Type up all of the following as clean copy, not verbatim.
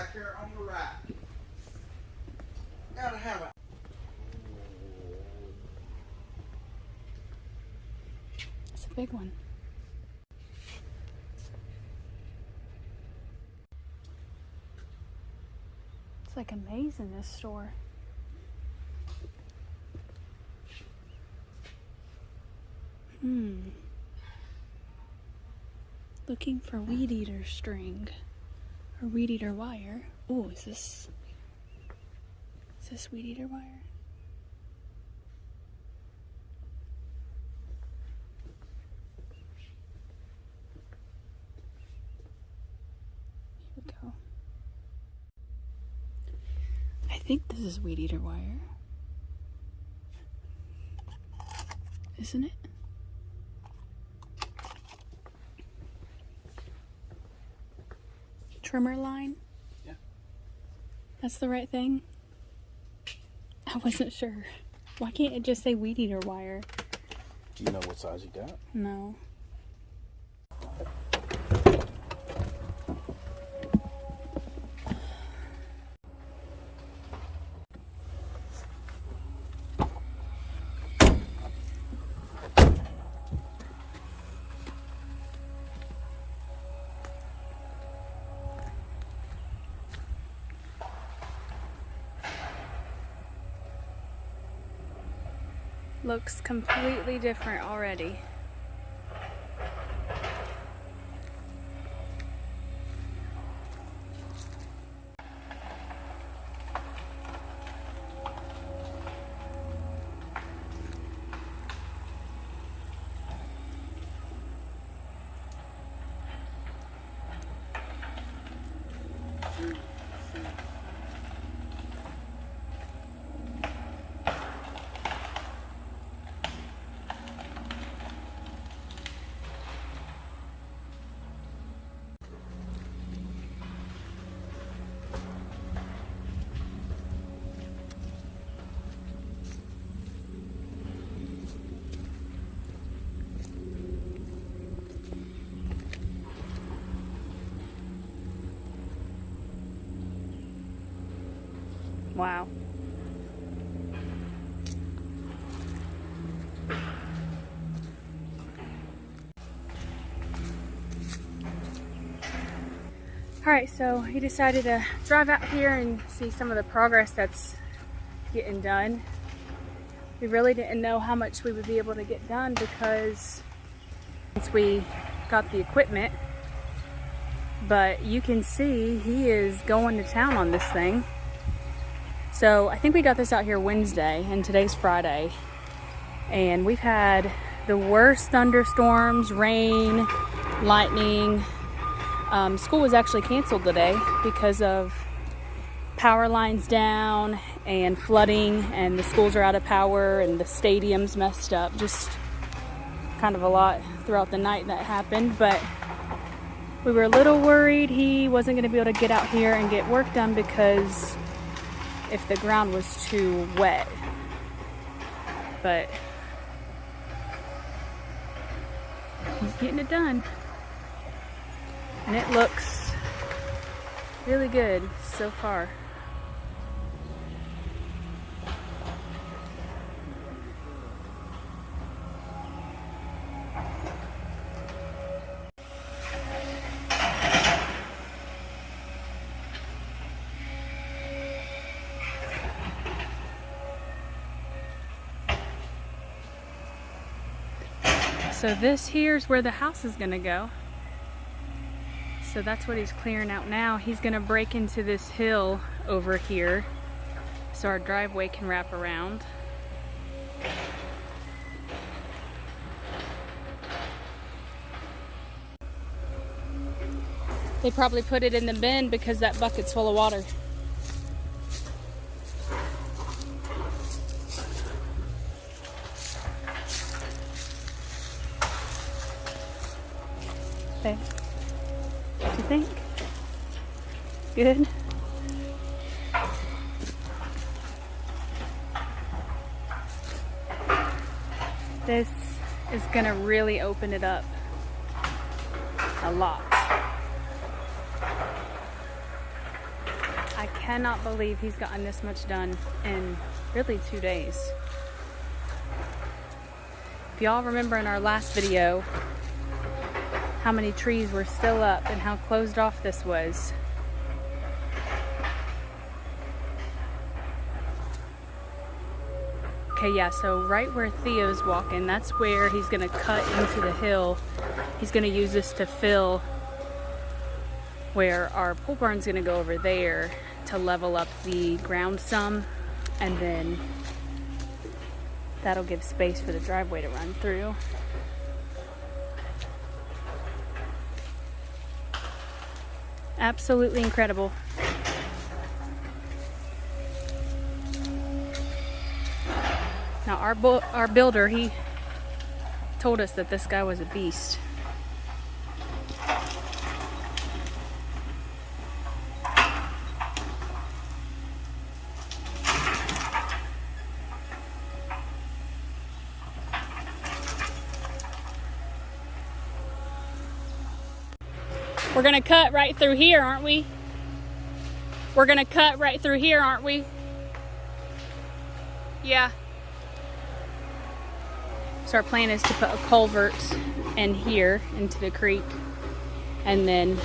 back here on the right. Gotta have it. It's a big one. It's like a maze in this store. Looking for weed eater string or weed eater wire. Oh, is this weed eater wire? Here we go. I think this is weed eater wire. Isn't it? Trimmer line? Yeah. That's the right thing? I wasn't sure. Why can't it just say weed eater wire? Do you know what size you got? No. Looks completely different already. Wow. Alright, so he decided to drive out here and see some of the progress that's getting done. We really didn't know how much we would be able to get done because once we got the equipment, but you can see he is going to town on this thing. So I think we got this out here Wednesday and today's Friday, and we've had the worst thunderstorms, rain, lightning. School was actually canceled today because of power lines down and flooding, and the schools are out of power and the stadium's messed up. Just kind of a lot throughout the night that happened, but we were a little worried he wasn't going to be able to get out here and get work done because if the ground was too wet. But he's getting it done. And it looks really good so far. So this here's where the house is gonna go. So that's what he's clearing out now. He's gonna break into this hill over here so our driveway can wrap around. They probably put it in the bin because that bucket's full of water. Okay. What do you think? Good? This is gonna really open it up a lot. I cannot believe he's gotten this much done in really 2 days. If y'all remember in our last video how many trees were still up and how closed off this was. Okay, yeah, so right where Theo's walking, that's where he's gonna cut into the hill. He's gonna use this to fill where our pole barn's gonna go over there to level up the ground some, and then that'll give space for the driveway to run through. Absolutely incredible. Now our builder, he told us that this guy was a beast. We're gonna cut right through here, aren't we? We're gonna cut right through here, aren't we? Yeah. So our plan is to put a culvert in here into the creek, and then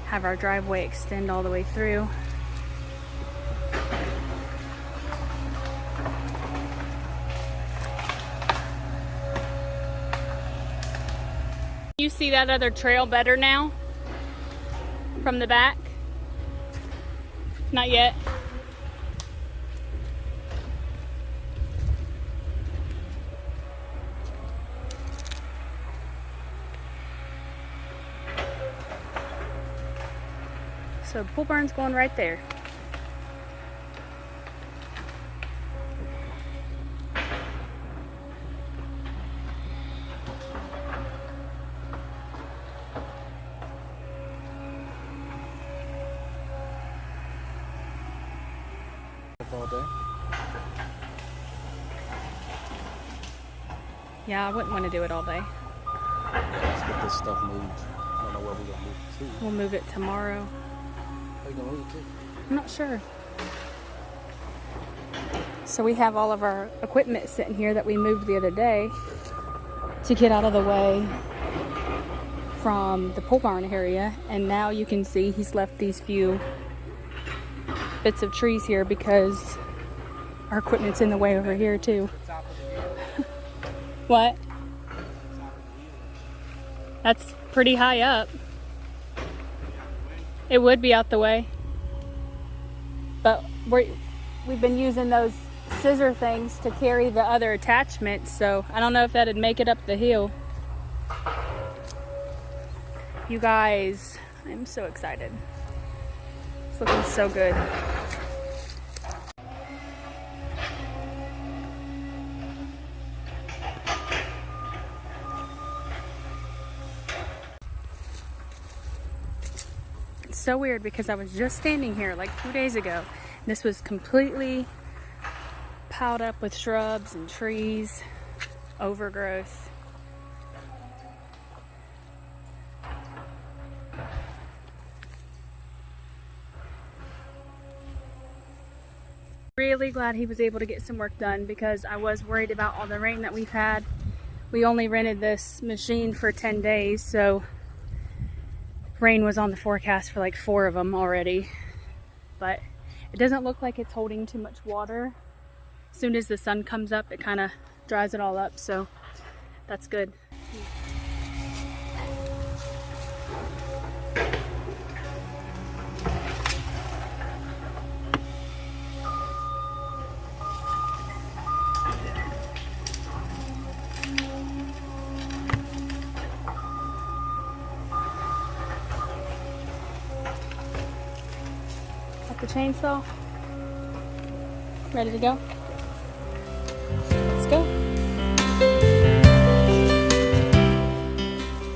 have our driveway extend all the way through. You see that other trail better now from the back? Not yet. So the pole barn's going right there. All day. Yeah, I wouldn't want to do it all day. Let's get this stuff moved. I don't know where we're gonna move it to. We'll move it tomorrow. Where you gonna move it to? I'm not sure. So we have all of our equipment sitting here that we moved the other day to get out of the way from the pole barn area, and now you can see he's left these few bits of trees here because our equipment's in the way over here too. What? That's pretty high up. It would be out the way. But we've been using those scissor things to carry the other attachments, so I don't know if that'd make it up the hill. You guys, I'm so excited. It's looking so good. It's so weird because I was just standing here like 2 days ago. This was completely piled up with shrubs and trees, overgrowth. Really glad he was able to get some work done because I was worried about all the rain that we've had. We only rented this machine for 10 days, so rain was on the forecast for like 4 of them already. But it doesn't look like it's holding too much water. As soon as the sun comes up, it kind of dries it all up, so that's good. Got the chainsaw? Ready to go?